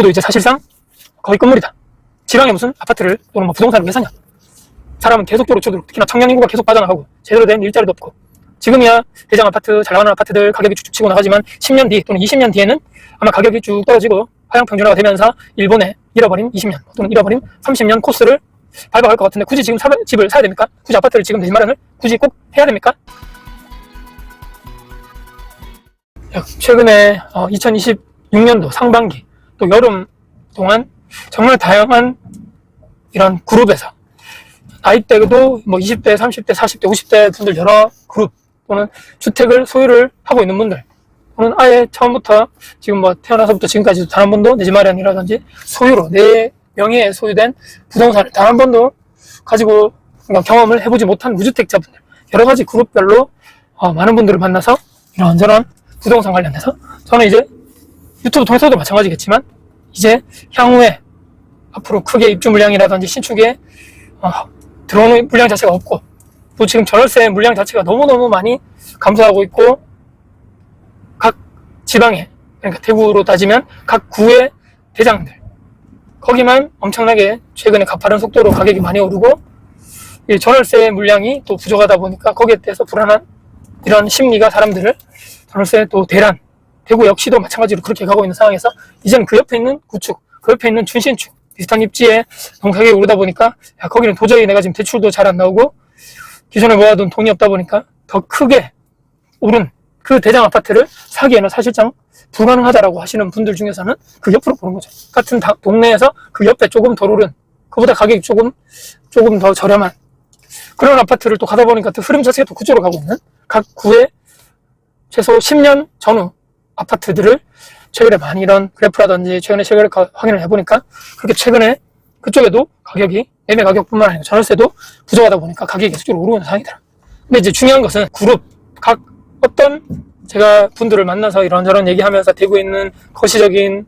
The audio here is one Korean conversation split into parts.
도 이제 사실상 거의 건물이다. 지방에 무슨 아파트를 또는 뭐 부동산을 왜 사냐. 사람은 계속적으로 줄어들고 특히나 청년 인구가 계속 빠져나가고 제대로 된 일자리도 없고 지금이야 대장 아파트, 잘 나가는 아파트들 가격이 쭉쭉 치고 나가지만 10년 뒤 또는 20년 뒤에는 아마 가격이 쭉 떨어지고 하향평준화가 되면서 일본에 잃어버린 20년 또는 잃어버린 30년 코스를 밟아갈 것 같은데 굳이 지금 집을 사야 됩니까? 굳이 아파트를 지금 대지 마련을 굳이 꼭 해야 됩니까? 최근에 2026년도 상반기 또 여름 동안 정말 다양한 이런 그룹에서 나이대도 뭐 20대, 30대, 40대, 50대 분들 여러 그룹 또는 주택을 소유를 하고 있는 분들 또는 아예 처음부터 지금 뭐 태어나서부터 지금까지 단 한 번도 내 집 마련이라든지 소유로 내 명의에 소유된 부동산을 단 한 번도 가지고 경험을 해보지 못한 무주택자분들 여러 가지 그룹별로 많은 분들을 만나서 이런저런 부동산 관련해서 저는 이제 유튜브 통해서도 마찬가지겠지만 이제 향후에 앞으로 크게 입주 물량이라든지 신축에 들어오는 물량 자체가 없고 또 지금 전월세 물량 자체가 너무너무 많이 감소하고 있고 각 지방에 그러니까 대구로 따지면 각 구의 대장들 거기만 엄청나게 최근에 가파른 속도로 가격이 많이 오르고 이 전월세 물량이 또 부족하다 보니까 거기에 대해서 불안한 이런 심리가 사람들을 전월세 또 대란 대구 역시도 마찬가지로 그렇게 가고 있는 상황에서 이제는 그 옆에 있는 구축 그 옆에 있는 준신축 비슷한 입지에 너무 가격이 오르다 보니까 야, 거기는 도저히 내가 지금 대출도 잘 안 나오고 기존에 모아둔 돈이 없다 보니까 더 크게 오른 그 대장 아파트를 사기에는 사실상 불가능하다라고 하시는 분들 중에서는 그 옆으로 보는 거죠. 같은 동네에서 그 옆에 조금 덜 오른 그보다 가격이 조금 더 저렴한 그런 아파트를 또 가다 보니까 또 흐름 자체가 또 그쪽으로 가고 있는 각 구의 최소 10년 전후 아파트들을 최근에 많이 이런 그래프라든지 최근에 확인을 해보니까 그렇게 최근에 그쪽에도 가격이 매매 가격뿐만 아니라 전월세도 부족하다 보니까 가격이 계속적으로 오르는 상황이더라. 근데 이제 중요한 것은 그룹 각 어떤 제가 분들을 만나서 이런저런 얘기하면서 대구에 있는 거시적인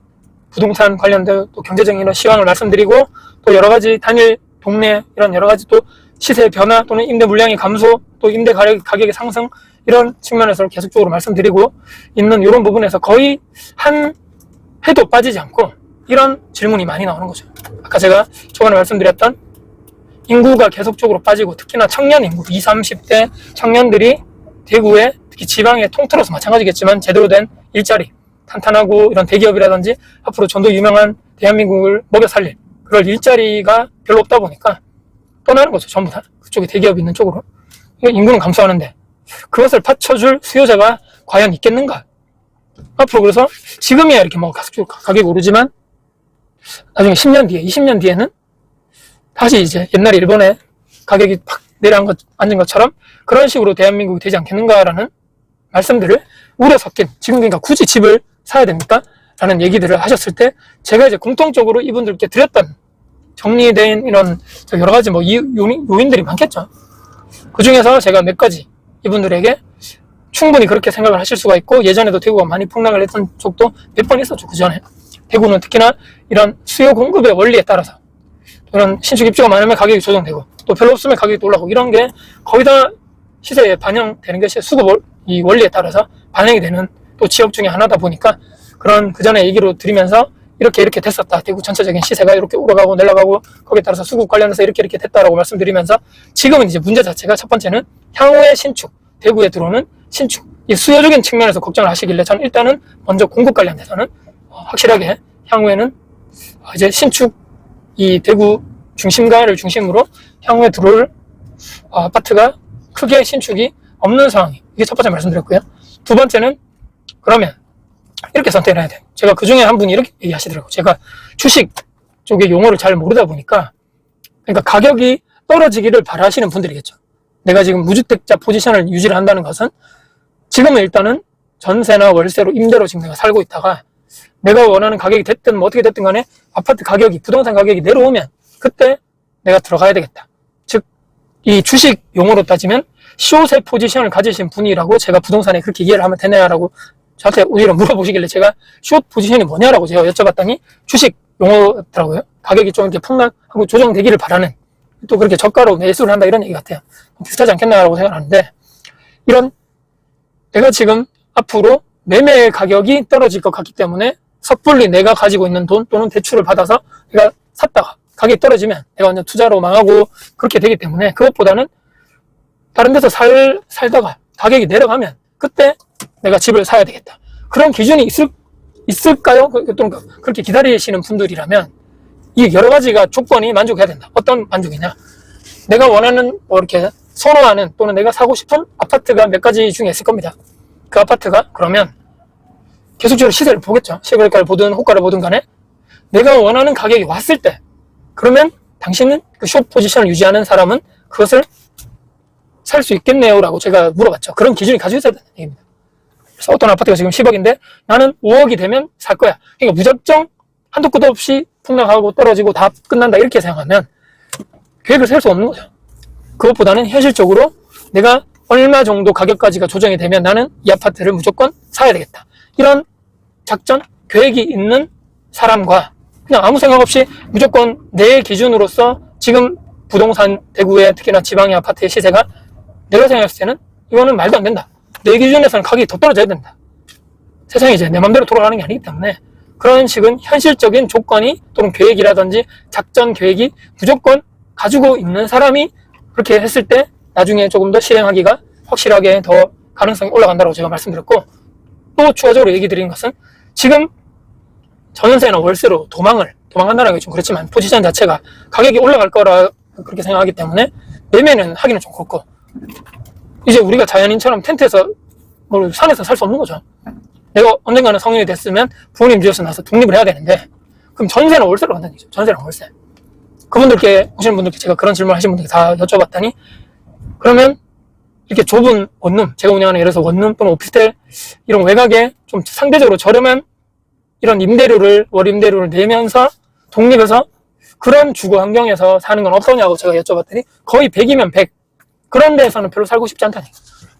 부동산 관련된 또 경제적인 이런 시황을 말씀드리고 또 여러 가지 단일 동네 이런 여러 가지 또 시세 변화 또는 임대 물량의 감소 또 임대 가격의 상승 이런 측면에서 계속적으로 말씀드리고 있는 이런 부분에서 거의 한 해도 빠지지 않고 이런 질문이 많이 나오는 거죠. 아까 제가 초반에 말씀드렸던 인구가 계속적으로 빠지고 특히나 청년 인구 20, 30대 청년들이 대구에 특히 지방에 통틀어서 마찬가지겠지만 제대로 된 일자리 탄탄하고 이런 대기업이라든지 앞으로 전도 유명한 대한민국을 먹여 살릴 그럴 일자리가 별로 없다 보니까 떠나는 거죠. 전부 다 그쪽에 대기업이 있는 쪽으로 인구는 감소하는데 그것을 받쳐줄 수요자가 과연 있겠는가? 앞으로 그래서 지금이야 이렇게 뭐 가격이 오르지만 나중에 10년 뒤에 20년 뒤에는 다시 이제 옛날에 일본에 가격이 팍 앉은 것처럼 그런 식으로 대한민국이 되지 않겠는가라는 말씀들을 우려 섞인 지금 그러니까 굳이 집을 사야 됩니까? 라는 얘기들을 하셨을 때 제가 이제 공통적으로 이분들께 드렸던 정리된 이런 여러 가지 뭐 요인들이 많겠죠. 그 중에서 제가 몇 가지 이분들에게 충분히 그렇게 생각을 하실 수가 있고 예전에도 대구가 많이 폭락을 했던 적도 몇 번 있었죠. 그 전에 대구는 특히나 이런 수요 공급의 원리에 따라서 이런 신축 입주가 많으면 가격이 조정되고 또 별로 없으면 가격이 또 올라가고 이런 게 거의 다 시세에 반영되는 것이 수급 이 원리에 따라서 반영이 되는 또 지역 중에 하나다 보니까 그런 그 전에 얘기로 드리면서 이렇게 됐었다. 대구 전체적인 시세가 이렇게 오르가고 내려가고 거기에 따라서 수급 관련해서 이렇게 됐다라고 말씀드리면서 지금은 이제 문제 자체가 첫 번째는 향후의 신축, 대구에 들어오는 신축, 이 수요적인 측면에서 걱정을 하시길래 저는 일단은 먼저 공급 관련해서는 확실하게 향후에는 이제 신축 이 대구 중심가를 중심으로 향후에 들어올 아파트가 크게 신축이 없는 상황이 이게 첫 번째 말씀드렸고요. 두 번째는 그러면 이렇게 선택을 해야 돼요. 제가 그 중에 한 분이 이렇게 얘기하시더라고요. 제가 주식 쪽의 용어를 잘 모르다 보니까 그러니까 가격이 떨어지기를 바라시는 분들이겠죠. 내가 지금 무주택자 포지션을 유지를 한다는 것은 지금은 일단은 전세나 월세로 임대로 지금 내가 살고 있다가 내가 원하는 가격이 됐든 뭐 어떻게 됐든 간에 아파트 가격이 부동산 가격이 내려오면 그때 내가 들어가야 되겠다. 즉 이 주식 용어로 따지면 숏의 포지션을 가지신 분이라고 제가 부동산에 그렇게 이해를 하면 되냐라고 저한테 오히려 물어보시길래 제가 숏 포지션이 뭐냐라고 제가 여쭤봤더니 주식 용어더라고요. 가격이 좀 이렇게 폭락하고 조정되기를 바라는 또 그렇게 저가로 매수를 한다 이런 얘기 같아요. 비슷하지 않겠나라고 생각하는데 이런 내가 지금 앞으로 매매 가격이 떨어질 것 같기 때문에 섣불리 내가 가지고 있는 돈 또는 대출을 받아서 내가 샀다가 가격이 떨어지면 내가 완전 투자로 망하고 그렇게 되기 때문에 그것보다는 다른 데서 살다가 가격이 내려가면 그때 내가 집을 사야 되겠다. 그런 기준이 있을까요? 또는 그렇게 기다리시는 분들이라면 이 여러 가지가 조건이 만족해야 된다. 어떤 만족이냐? 내가 원하는 이렇게 선호하는 또는 내가 사고 싶은 아파트가 몇 가지 중에 있을 겁니다. 그 아파트가 그러면 계속적으로 시세를 보겠죠. 시세가를 보든 호가를 보든 간에 내가 원하는 가격이 왔을 때 그러면 당신은 그 숏 포지션을 유지하는 사람은 그것을 살 수 있겠네요 라고 제가 물어봤죠. 그런 기준이 가지고 있어야 되는 얘기입니다. 그래서 어떤 아파트가 지금 10억인데 나는 5억이 되면 살 거야. 그러니까 무작정 한도 끝도 없이 폭락하고 떨어지고 다 끝난다 이렇게 생각하면 계획을 세울 수 없는 거죠. 그것보다는 현실적으로 내가 얼마 정도 가격까지가 조정이 되면 나는 이 아파트를 무조건 사야 되겠다. 이런 작전, 계획이 있는 사람과 그냥 아무 생각 없이 무조건 내 기준으로서 지금 부동산 대구의 특히나 지방의 아파트의 시세가 내가 생각했을 때는 이거는 말도 안 된다. 내 기준에서는 가격이 더 떨어져야 된다. 세상이 이제 내 맘대로 돌아가는 게 아니기 때문에 그런 식은 현실적인 조건이 또는 계획이라든지 작전 계획이 무조건 가지고 있는 사람이 그렇게 했을 때 나중에 조금 더 실행하기가 확실하게 더 가능성이 올라간다고 제가 말씀드렸고 또 추가적으로 얘기 드리는 것은 지금 전세나 월세로 도망간다는 게 좀 그렇지만 포지션 자체가 가격이 올라갈 거라 그렇게 생각하기 때문에 매매는 하기는 좀 그렇고 이제 우리가 자연인처럼 텐트에서 산에서 살 수 없는 거죠. 내가 언젠가는 성인이 됐으면 부모님 집에서 나서 독립을 해야 되는데 그럼 전세나 월세로 간다는 얘기죠. 전세랑 월세. 그분들께 오시는 분들께 제가 그런 질문 하신 분들께 다 여쭤봤더니 그러면 이렇게 좁은 원룸, 제가 운영하는 예를 들어서 원룸 또는 오피스텔 이런 외곽에 좀 상대적으로 저렴한 이런 월 임대료를 내면서 독립해서 그런 주거 환경에서 사는 건 없었냐고 제가 여쭤봤더니 거의 100이면 100. 그런 데에서는 별로 살고 싶지 않다니.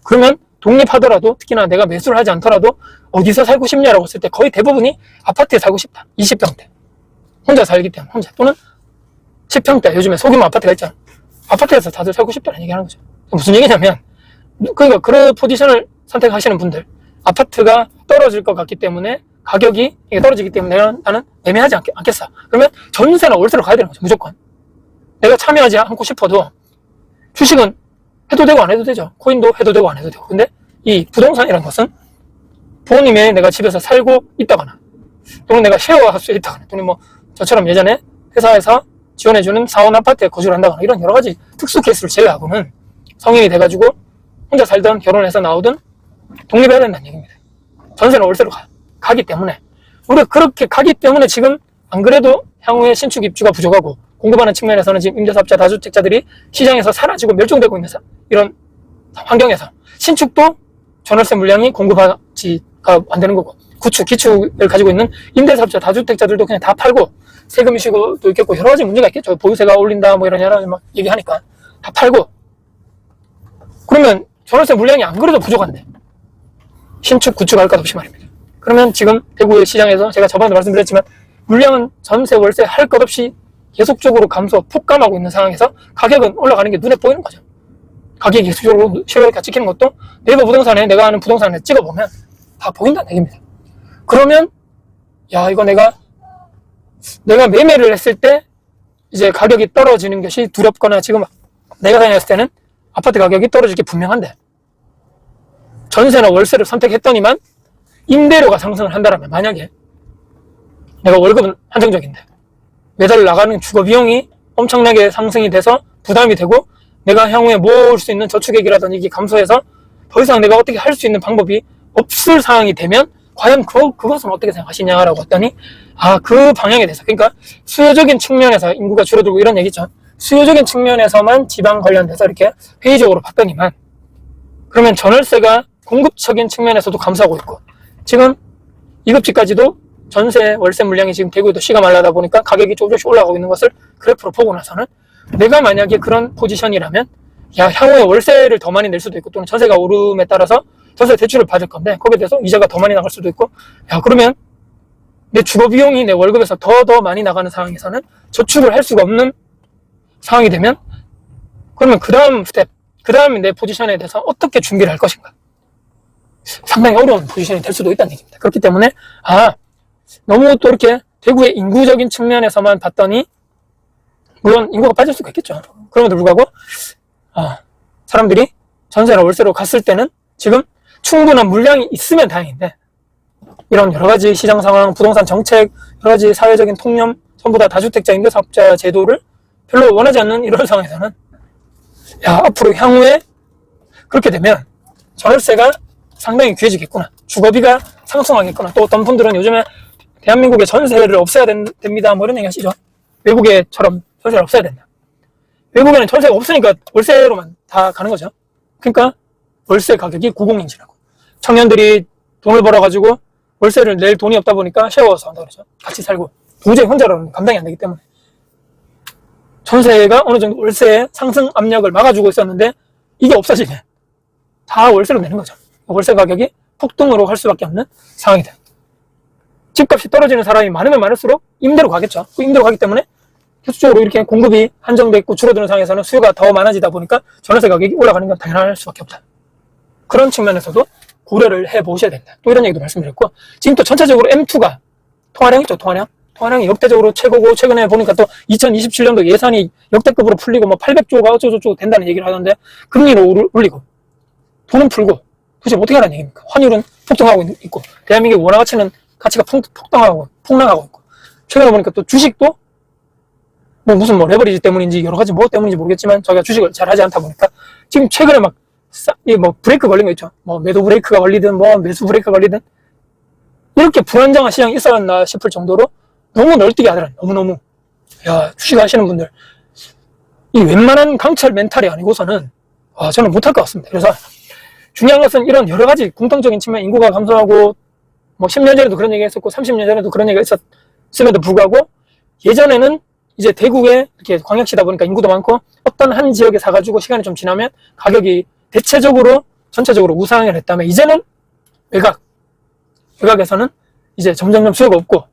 그러면 독립하더라도 특히나 내가 매수를 하지 않더라도 어디서 살고 싶냐라고 했을 때 거의 대부분이 아파트에 살고 싶다. 20평대. 혼자 살기 때문에 혼자. 또는 10평대. 요즘에 소규모 아파트가 있잖아. 아파트에서 다들 살고 싶다는 얘기하는 거죠. 무슨 얘기냐면 그러니까 그런 포지션을 선택하시는 분들 아파트가 떨어질 것 같기 때문에 가격이 떨어지기 때문에 나는 매매하지 않겠어. 그러면 전세나 월세로 가야 되는 거죠. 무조건. 내가 참여하지 않고 싶어도 주식은 해도 되고 안 해도 되죠. 코인도 해도 되고 안 해도 되고. 근데 이 부동산이라는 것은 부모님의 내가 집에서 살고 있다거나 또는 내가 쉐어할 수 있다거나 또는 뭐 저처럼 예전에 회사에서 지원해주는 사원 아파트에 거주를 한다거나 이런 여러 가지 특수 케이스를 제외하고는 성인이 돼가지고 혼자 살든 결혼해서 나오든 독립해야 된다는 얘기입니다. 전세는 월세로 가기 때문에 우리가 그렇게 가기 때문에 지금 안 그래도 향후에 신축 입주가 부족하고 공급하는 측면에서는 지금 임대사업자 다주택자들이 시장에서 사라지고 멸종되고 있는 이런 환경에서 신축도 전월세 물량이 공급하지가 안 되는 거고 기축을 가지고 있는 임대사업자 다주택자들도 그냥 다 팔고 세금 이슈도 있겠고 여러 가지 문제가 있겠죠. 보유세가 올린다 뭐 이런 여러 막 얘기하니까 다 팔고 그러면 전월세 물량이 안 그래도 부족한데 신축 구축할 것 없이 말입니다. 그러면 지금 대구의 시장에서 제가 저번에도 말씀드렸지만 물량은 전세 월세 할 것 없이 계속적으로 폭감하고 있는 상황에서 가격은 올라가는 게 눈에 보이는 거죠. 가격이 계속적으로 실거래가 찍히는 것도 네이버 부동산에 내가 아는 부동산에 찍어보면 다 보인다는 얘기입니다. 그러면 야 이거 내가 매매를 했을 때 이제 가격이 떨어지는 것이 두렵거나 지금 내가 다녔을 때는 아파트 가격이 떨어질 게 분명한데 전세나 월세를 선택했더니만 임대료가 상승을 한다면 만약에 내가 월급은 한정적인데 매달 나가는 주거 비용이 엄청나게 상승이 돼서 부담이 되고 내가 향후에 모을 수 있는 저축액이라든지 이게 감소해서 더 이상 내가 어떻게 할 수 있는 방법이 없을 상황이 되면 과연 그것은 어떻게 생각하시냐라고 했더니 그 방향에 대해서 그러니까 수요적인 측면에서 인구가 줄어들고 이런 얘기죠. 수요적인 측면에서만 지방 관련돼서 이렇게 회의적으로 봤더니만 그러면 전월세가 공급적인 측면에서도 감소하고 있고 지금 2급지까지도 전세 월세 물량이 지금 대구에도 씨가 말라다 보니까 가격이 조금씩 올라가고 있는 것을 그래프로 보고 나서는 내가 만약에 그런 포지션이라면 향후에 월세를 더 많이 낼 수도 있고 또는 전세가 오름에 따라서 전세 대출을 받을 건데 거기에 대해서 이자가 더 많이 나갈 수도 있고 그러면 내 주거 비용이 내 월급에서 더 많이 나가는 상황에서는 저축을 할 수가 없는 상황이 되면 그러면 그 다음 스텝 그 다음에 내 포지션에 대해서 어떻게 준비를 할 것인가 상당히 어려운 포지션이 될 수도 있다는 얘기입니다. 그렇기 때문에 너무 또 이렇게 대구의 인구적인 측면에서만 봤더니, 물론 인구가 빠질 수가 있겠죠. 그럼에도 불구하고 사람들이 전세나 월세로 갔을 때는 지금 충분한 물량이 있으면 다행인데, 이런 여러 가지 시장 상황, 부동산 정책, 여러 가지 사회적인 통념, 전부 다 다주택자 임대사업자 제도를 별로 원하지 않는 이런 상황에서는, 앞으로 향후에 그렇게 되면 전월세가 상당히 귀해지겠구나, 주거비가 상승하겠구나. 또 어떤 분들은 요즘에 대한민국의 전세를 없애야 됩니다, 뭐 이런 얘기 하시죠. 외국에처럼 전세를 없애야 된다. 외국에는 전세가 없으니까 월세로만 다 가는 거죠. 그러니까 월세 가격이 고공행진하고, 청년들이 돈을 벌어가지고 월세를 낼 돈이 없다 보니까 쉐어하우스 한다고 그러죠. 같이 살고 도저히 혼자로는 감당이 안 되기 때문에 전세가 어느 정도 월세의 상승 압력을 막아주고 있었는데, 이게 없어지면 다 월세로 내는 거죠. 월세 가격이 폭등으로 할 수밖에 없는 상황이다. 집값이 떨어지는 사람이 많으면 많을수록 임대로 가겠죠. 그 임대로 가기 때문에 계속적으로 이렇게 공급이 한정돼 있고 줄어드는 상황에서는 수요가 더 많아지다 보니까 전월세 가격이 올라가는 건 당연할 수밖에 없다. 그런 측면에서도 고려를 해보셔야 된다. 또 이런 얘기도 말씀드렸고, 지금 또 전체적으로 M2가 통화량 있죠. 통화량이 역대적으로 최고고, 최근에 보니까 또 2027년도 예산이 역대급으로 풀리고 뭐 800조가 어쩌고저쩌고 된다는 얘기를 하던데, 금리를 올리고 돈은 풀고 도대체 어떻게 하라는 얘기입니까? 환율은 폭등하고 있고, 대한민국의 원화 가치가 폭락하고 있고, 최근에 보니까 또 주식도 뭐 무슨 뭐 레버리지 때문인지 여러 가지 뭐 때문인지 모르겠지만, 저희가 주식을 잘 하지 않다 보니까 지금 최근에 막 뭐 브레이크 걸린 거 있죠. 뭐 매도 브레이크가 걸리든 뭐 매수 브레이크가 걸리든, 이렇게 불안정한 시장이 있었나 싶을 정도로 너무 널뛰게 하더라. 너무너무. 주식 하시는 분들, 이 웬만한 강철 멘탈이 아니고서는 저는 못할 것 같습니다. 그래서 중요한 것은 이런 여러 가지 공통적인 측면, 인구가 감소하고, 뭐 10년 전에도 그런 얘기 했었고 30년 전에도 그런 얘기가 있었음에도 불구하고, 예전에는 이제 대구에 이렇게 광역시다 보니까 인구도 많고, 어떤 한 지역에 사가지고 시간이 좀 지나면 가격이 대체적으로 전체적으로 우상향을 했다면, 이제는 외곽에서는 이제 점점점 수요가 없고,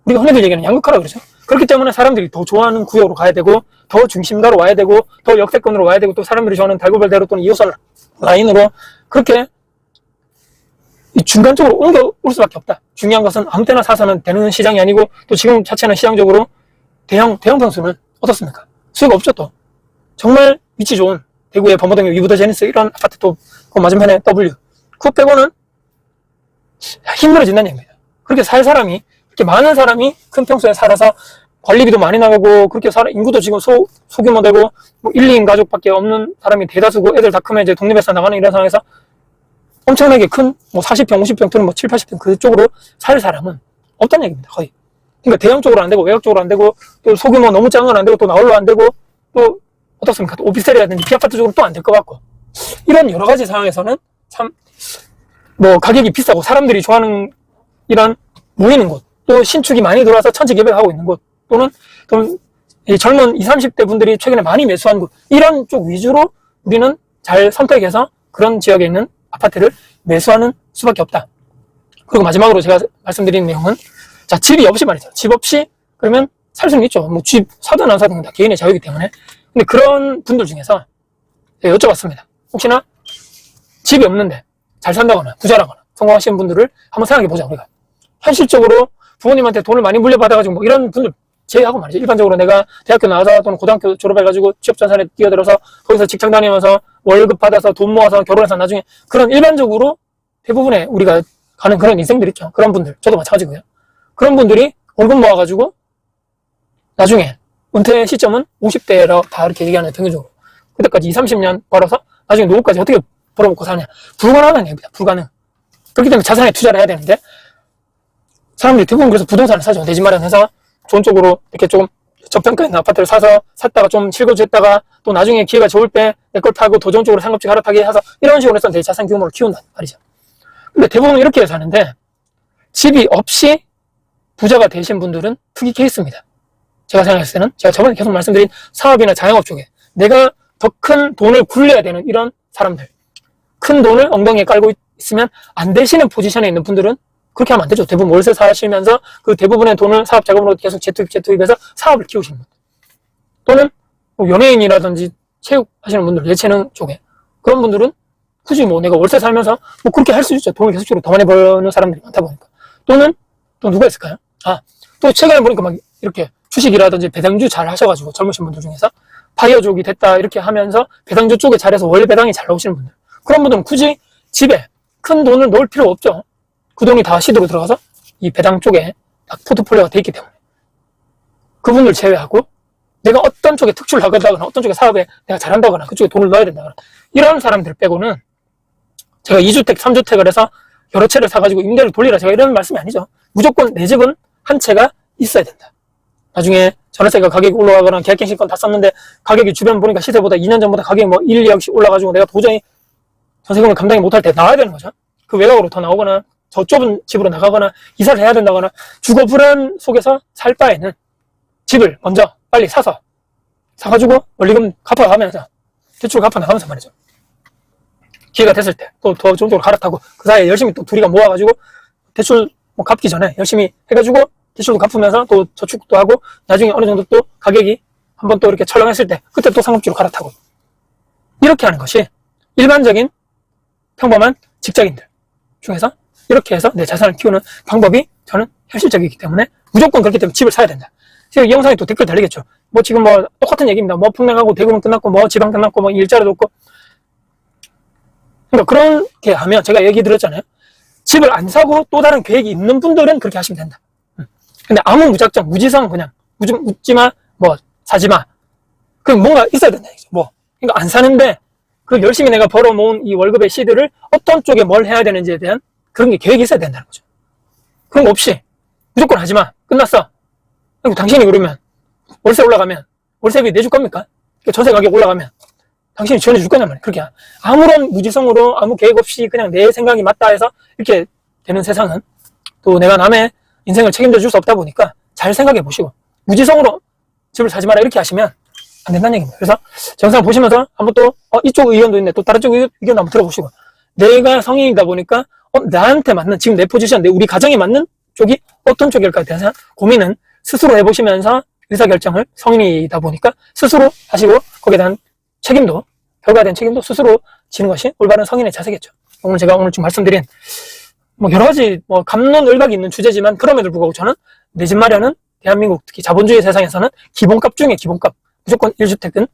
우리가 흔히들 얘기하는 양극화라고 그러죠. 그렇기 때문에 사람들이 더 좋아하는 구역으로 가야 되고, 더 중심가로 와야 되고, 더 역세권으로 와야 되고, 또 사람들이 좋아하는 달고별대로 또는 2호선 라인으로 그렇게 중간 쪽으로 옮겨올 수밖에 없다. 중요한 것은 아무 때나 사서는 되는 시장이 아니고, 또 지금 자체는 시장적으로 대형 평수는 어떻습니까? 수요가 없죠. 또 정말 위치 좋은 대구의 범어동역 위브더 제니스 이런 아파트도 그 맞은편에 W, 그거 빼고는 힘들어진다는 얘기입니다. 그렇게 살 사람이, 그렇게 많은 사람이 큰 평수에 살아서 관리비도 많이 나가고, 그렇게 인구도 지금 소규모 되고, 뭐 1, 2인 가족밖에 없는 사람이 대다수고, 애들 다 크면 이제 독립해서 나가는 이런 상황에서 엄청나게 큰 뭐 40평, 50평 또는 뭐 7, 80평 그쪽으로 살 사람은 없다는 얘기입니다. 거의. 그러니까 대형 쪽으로 안 되고, 외곽 쪽으로 안 되고, 또 소규모 너무 작은 건 안 되고, 또 나홀로 안 되고, 또 어떻습니까? 또 오피스텔이라든지 비아파트 쪽으로 또 안 될 것 같고, 이런 여러 가지 상황에서는 참 뭐 가격이 비싸고 사람들이 좋아하는 이런 모이는 곳, 또 신축이 많이 들어와서 천지개벽하고 있는 곳, 또는 좀 젊은 20, 30대 분들이 최근에 많이 매수한 곳, 이런 쪽 위주로 우리는 잘 선택해서 그런 지역에 있는 아파트를 매수하는 수밖에 없다. 그리고 마지막으로 제가 말씀드린 내용은, 자, 집이 없이 말이죠. 집 없이 그러면 살 수는 있죠. 뭐 집 사든 안 사든 다 개인의 자유이기 때문에. 근데 그런 분들 중에서 제가 여쭤봤습니다. 혹시나 집이 없는데 잘 산다거나 부자라거나 성공하시는 분들을 한번 생각해보자. 우리가 현실적으로 부모님한테 돈을 많이 물려받아가지고 뭐 이런 분들 제외하고 말이죠. 일반적으로 내가 대학교 나와서 또는 고등학교 졸업해가지고 취업전선에 뛰어들어서 거기서 직장 다니면서 월급 받아서 돈 모아서 결혼해서 나중에, 그런 일반적으로 대부분의 우리가 가는 그런 인생들 있죠. 그런 분들, 저도 마찬가지고요. 그런 분들이 월급 모아가지고 나중에 은퇴 시점은 50대라고 다 이렇게 얘기하는, 평균적으로 그때까지 20, 30년 벌어서 나중에 노후까지 어떻게 벌어먹고 사냐, 불가능한 얘기입니다. 불가능. 그렇기 때문에 자산에 투자를 해야 되는데, 사람들이 대부분 그래서 부동산을 사죠. 내 집 마련해서 좋은 쪽으로 이렇게 조금 저평가 있는 아파트를 샀다가 좀 실거주했다가 또 나중에 기회가 좋을 때 내 걸 팔고 더 좋은 쪽으로 상급지 갈아타게 해서 이런 식으로 해서 내 자산 규모를 키운단 말이죠. 근데 대부분 이렇게 사는데, 집이 없이 부자가 되신 분들은 특이 케이스입니다. 제가 생각했을 때는, 제가 저번에 계속 말씀드린 사업이나 자영업 쪽에 내가 더 큰 돈을 굴려야 되는 이런 사람들, 큰 돈을 엉덩이에 깔고 있으면 안 되시는 포지션에 있는 분들은 그렇게 하면 안 되죠. 대부분 월세 사시면서 그 대부분의 돈을 사업 자금으로 계속 재투입해서 사업을 키우시는 분들, 또는 뭐 연예인이라든지 체육 하시는 분들, 예체능 쪽에 그런 분들은 굳이 뭐 내가 월세 살면서 뭐 그렇게 할 수 있죠. 돈을 계속적으로 더 많이 버는 사람들이 많다 보니까. 또는 또 누가 있을까요? 또 최근에 보니까 막 이렇게 주식이라든지 배당주 잘 하셔가지고 젊으신 분들 중에서 파이어족이 됐다 이렇게 하면서 배당주 쪽에 잘해서 월 배당이 잘 나오시는 분들, 그런 분들은 굳이 집에 큰 돈을 넣을 필요가 없죠. 그 돈이 다 시드로 들어가서 이 배당 쪽에 딱 포트폴리오가 돼 있기 때문에 그분들 제외하고 내가 어떤 쪽에 특출을 하거나 어떤 쪽에 사업에 내가 잘한다거나 그쪽에 돈을 넣어야 된다거나 이런 사람들 빼고는, 제가 2주택, 3주택을 해서 여러 채를 사가지고 임대를 돌리라 제가 이런 말씀이 아니죠. 무조건 내 집은 한 채가 있어야 된다. 나중에 전월세가 가격이 올라가거나 계약갱신권 다 썼는데 가격이 주변 보니까 시세보다 2년 전보다 가격이 뭐 1, 2억씩 올라가지고 내가 도저히 전세금을 감당이 못할 때 나와야 되는 거죠. 그 외곽으로 더 나오거나 저 좁은 집으로 나가거나 이사를 해야 된다거나 주거 불안 속에서 살 바에는 집을 먼저 빨리 사가지고 원리금 갚아가면서 대출 갚아나가면서 말이죠. 기회가 됐을 때 또 더 좋은 쪽으로 갈아타고 그 사이에 열심히 또 둘이가 모아가지고 대출 뭐 갚기 전에 열심히 해가지고 대출도 갚으면서 또 저축도 하고 나중에 어느 정도 또 가격이 한번 또 이렇게 철렁했을 때 그때 또 상급지로 갈아타고 이렇게 하는 것이 일반적인 평범한 직장인들 중에서 이렇게 해서 내 자산을 키우는 방법이 저는 현실적이기 때문에 무조건 그렇기 때문에 집을 사야 된다. 이 영상에 또 댓글 달리겠죠. 뭐 지금 뭐 똑같은 얘기입니다. 뭐 풍랑하고 대구는 끝났고 뭐 지방 끝났고 뭐 일자리도 없고. 그러니까 그렇게 하면 제가 얘기 드렸잖아요. 집을 안 사고 또 다른 계획이 있는 분들은 그렇게 하시면 된다. 근데 아무 무작정 무지성 그냥 묻지마 뭐 사지마 그럼 뭔가 있어야 된다. 뭐 그러니까 안 사는데 그 열심히 내가 벌어 모은 이 월급의 시드를 어떤 쪽에 뭘 해야 되는지에 대한 그런 게 계획이 있어야 된다는 거죠. 그런 거 없이 무조건 하지마 끝났어. 그리고 당신이 그러면 월세 올라가면 월세비 내줄 겁니까? 전세 가격 올라가면 당신이 지원해 줄 거냔 말이에요. 그렇게 아무런 무지성으로 아무 계획 없이 그냥 내 생각이 맞다 해서 이렇게 되는 세상은 또 내가 남의 인생을 책임져 줄 수 없다 보니까 잘 생각해 보시고 무지성으로 집을 사지 마라 이렇게 하시면 안 된다는 얘기입니다. 그래서 제 영상 보시면서 한번 또 이쪽 의견도 있네 또 다른 쪽 의견도 한번 들어보시고 내가 성인이다 보니까 나한테 맞는 지금 내 포지션 우리 가정에 맞는 쪽이 어떤 쪽일까에 대해서 고민은 스스로 해보시면서 의사결정을 성인이다 보니까 스스로 하시고 거기에 대한 책임도 결과에 대한 책임도 스스로 지는 것이 올바른 성인의 자세겠죠. 제가 오늘 좀 말씀드린 뭐 여러 가지 뭐 갑론을박이 있는 주제지만 그럼에도 불구하고 저는 내 집 마련은 대한민국 특히 자본주의 세상에서는 기본값 중에 기본값. 무조건 1주택은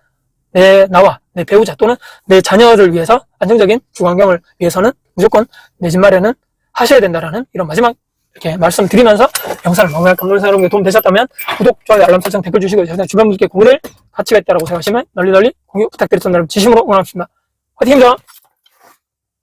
나와 내 배우자 또는 내 자녀를 위해서 안정적인 주거환경을 위해서는 무조건 내 집 마련은 하셔야 된다라는 이런 마지막 이렇게 말씀드리면서 영상을 마무리할 감독사 여러분께 도움 되셨다면 구독, 좋아요, 알람 설정, 댓글 주시고 주변 분들께 공유를 가치가 있다고 생각하시면 널리 공유 부탁드렸던 여러분 진심으로 응원하겠습니다. 화이팅입니다.